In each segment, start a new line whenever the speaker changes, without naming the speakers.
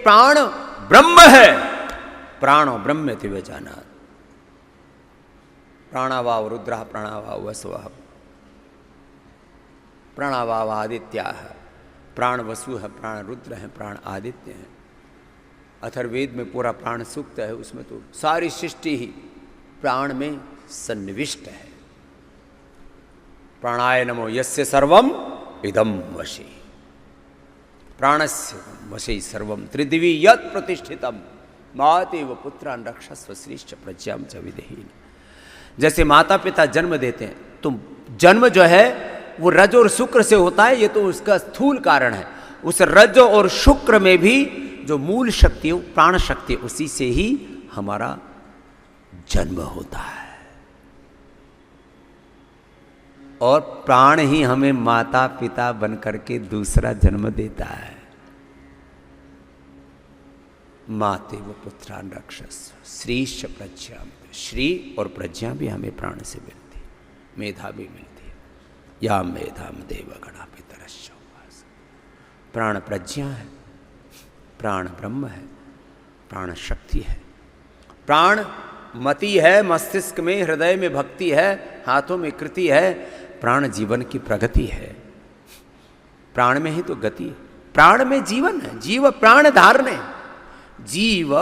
प्राण ब्रह्म है, प्राणो ब्रह्मेति विजानाति। प्राणावाव रुद्रः प्राणावाव वसुः प्राणावाव आदित्याः, प्राण वसु है, प्राण रुद्र है, प्राण आदित्य है। अथर्ववेद में पूरा प्राण सूक्त है, उसमें तो सारी सृष्टि ही प्राण में सन्निविष्ट है। प्राणाय नमो यस्य सर्वम इदम वशी, प्राणस्य वशी सर्वम त्रिदिवी यत् प्रतिष्ठितम मातेव पुत्रान् रक्षस्व श्रीश्च प्रज्ञां च विदेहि। जैसे माता पिता जन्म देते हैं तो जन्म जो है वो रज और शुक्र से होता है, ये तो उसका स्थूल कारण है। उस रज और शुक्र में भी जो मूल शक्ति है, प्राण शक्ति, उसी से ही हमारा जन्म होता है। और प्राण ही हमें माता पिता बन करके दूसरा जन्म देता है। माते व पुत्रान् रक्षस्व श्रीश्च प्रज्ञा, श्री और प्रज्ञा भी हमें प्राण से मिलती, मेधा भी मिलती है। या मेधाम देवगणा पितरश्च उवास। प्राण प्रज्ञा है, प्राण ब्रह्म है, प्राण शक्ति है, प्राण मति है, मस्तिष्क में हृदय में भक्ति है, हाथों में कृति है। प्राण जीवन की प्रगति है, प्राण में ही तो गति है, प्राण में जीवन है। जीव प्राण धारणे, जीव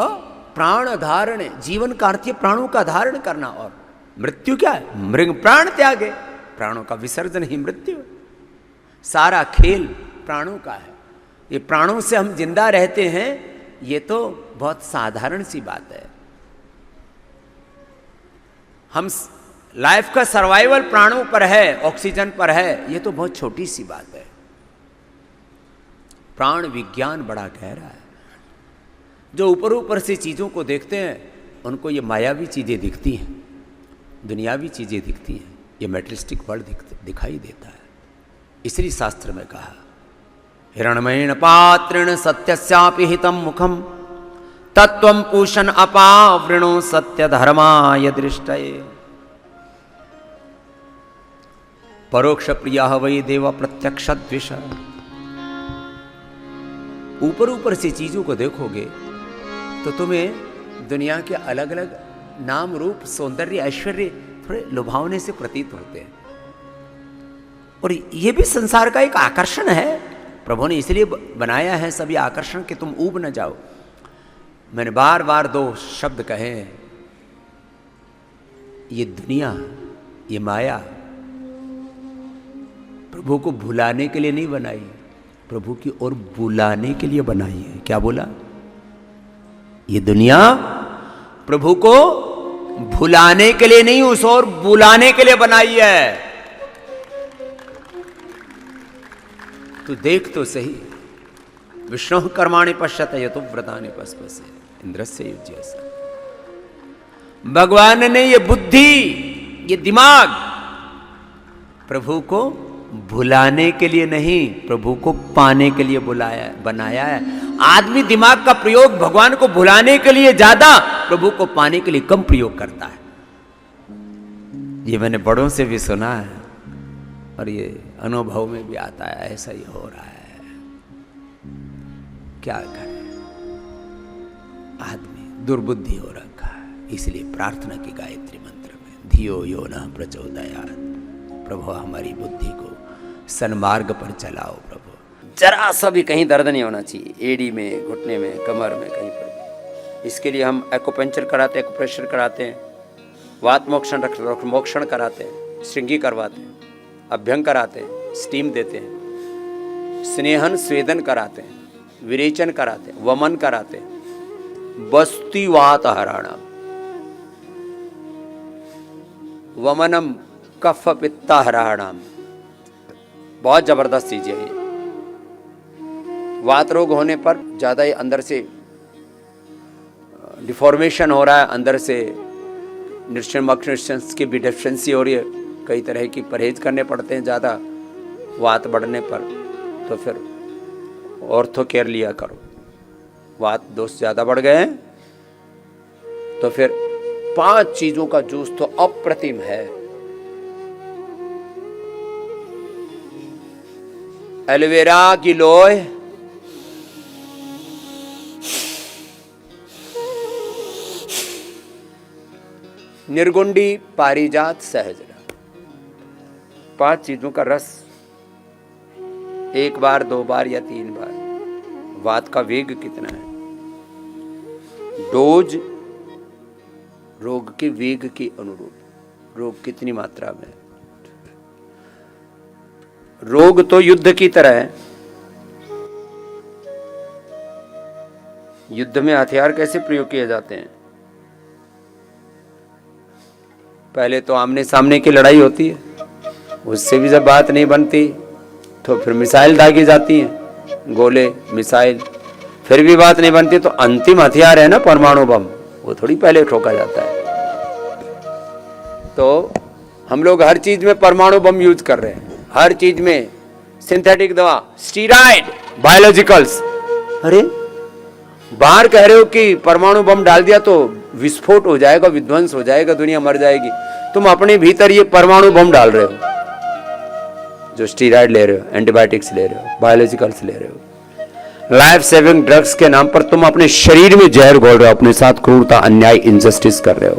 प्राण धारणे, जीवन का अर्थ है प्राणों का धारण करना। और मृत्यु क्या है? मृग प्राण त्यागे, प्राणों का विसर्जन ही मृत्यु है। सारा खेल प्राणों का है। ये प्राणों से हम जिंदा रहते हैं, ये तो बहुत साधारण सी बात है। हम लाइफ का सर्वाइवल प्राणों पर है, ऑक्सीजन पर है, ये तो बहुत छोटी सी बात है। प्राण विज्ञान बड़ा गहरा है। जो ऊपर ऊपर से चीजों को देखते हैं उनको ये मायावी चीजें दिखती हैं, दुनियावी चीजें दिखती हैं, ये मैटेरियलिस्टिक वर्ल्ड दिखाई देता है। इसलिए शास्त्र में कहा हिरण्मयेन पात्रेण सत्यस्यापि हितं मुखम तत्वं पूषण अपावृणो सत्य धर्माय दृष्टये। परोक्ष प्रिया वै देव प्रत्यक्ष द्विष। ऊपर ऊपर से चीजों को देखोगे तो तुम्हें दुनिया के अलग अलग नाम रूप सौंदर्य ऐश्वर्य थोड़े लुभावने से प्रतीत होते हैं। और ये भी संसार का एक आकर्षण है। प्रभु ने इसलिए बनाया है सभी आकर्षण कि तुम ऊब न जाओ। मैंने बार बार दो शब्द कहे, ये दुनिया, ये माया प्रभु को भुलाने के लिए नहीं बनाई, प्रभु की ओर बुलाने के लिए बनाई है। क्या बोला? ये दुनिया प्रभु को भुलाने के लिए नहीं, उस ओर बुलाने के लिए बनाई है। तू देख तो सही, विष्णु कर्माणि पश्यते यतो व्रतानि पस्पसे इंद्रस्य युज्यसे। भगवान ने ये बुद्धि, ये दिमाग प्रभु को भुलाने के लिए नहीं, प्रभु को पाने के लिए बनाया है। आदमी दिमाग का प्रयोग भगवान को भुलाने के लिए ज्यादा, प्रभु को पाने के लिए कम प्रयोग करता है। ये मैंने बड़ों से भी सुना है और ये अनुभव में भी आता है, ऐसा ही हो रहा है। क्या करें, आदमी दुर्बुद्धि हो रखा है। इसलिए प्रार्थना की गायत्री मंत्र में धियो यो नः प्रचोदयात्। प्रभु हमारी बुद्धि को सन्मार्ग पर चलाओ। प्रभु जरा सा भी कहीं दर्द नहीं होना चाहिए, एड़ी में, घुटने में, कमर में, कहीं पर। इसके लिए हम एक्यूपंक्चर कराते हैं, एक्यूप्रेशर कराते हैं, वात मोक्षण कराते हैं, श्रृंगी करवाते हैं, अभ्यंग कराते हैं, स्टीम देते हैं, स्नेहन स्वेदन कराते हैं, विरेचन कराते हैं, वमन कराते हैं, बस्ती वात हराणम, वमनम कफ पित्ता हराणम। बहुत जबरदस्त चीज है ये। वात रोग होने पर ज्यादा ही अंदर से डिफॉर्मेशन हो रहा है, अंदर से न्यूट्रिशन की भी डेफिशिएंसी हो रही है, कई तरह की परहेज करने पड़ते हैं ज़्यादा वात बढ़ने पर। तो फिर ऑर्थो केयर लिया करो। वात दोष ज़्यादा बढ़ गए हैं तो फिर 5 चीज़ों का जूस तो अप्रतिम है। एलोवेरा की लोय, निर्गुंडी, पारिजात, सहजरा, 5 चीजों का रस 1 बार, 2 बार या 3 बार। वात का वेग कितना है, डोज रोग के वेग के अनुरूप, रोग कितनी मात्रा में। रोग तो युद्ध की तरह है। युद्ध में हथियार कैसे प्रयोग किए जाते हैं? पहले तो आमने सामने की लड़ाई होती है, उससे भी जब बात नहीं बनती तो फिर मिसाइल दागी जाती हैं, गोले, मिसाइल, फिर भी बात नहीं बनती तो अंतिम हथियार है ना परमाणु बम, वो थोड़ी पहले ठोका जाता है। तो हम लोग हर चीज में परमाणु बम यूज कर रहे हैं, हर चीज में सिंथेटिक दवा, स्टीरॉयड, बायोलॉजिकल्स। अरे बाहर कह रहे हो कि परमाणु बम डाल दिया तो विस्फोट हो जाएगा, विध्वंस हो जाएगा, दुनिया मर जाएगी। तुम अपने भीतर ये परमाणु बम डाल रहे हो, जो स्टीरॉयड ले रहे हो, एंटीबायोटिक्स ले रहे हो, बायोलॉजिकल्स ले रहे हो, लाइफ सेविंग ड्रग्स के नाम पर तुम अपने शरीर में जहर घोल रहे हो, अपने साथ क्रूरता, अन्याय, इनजस्टिस कर रहे हो।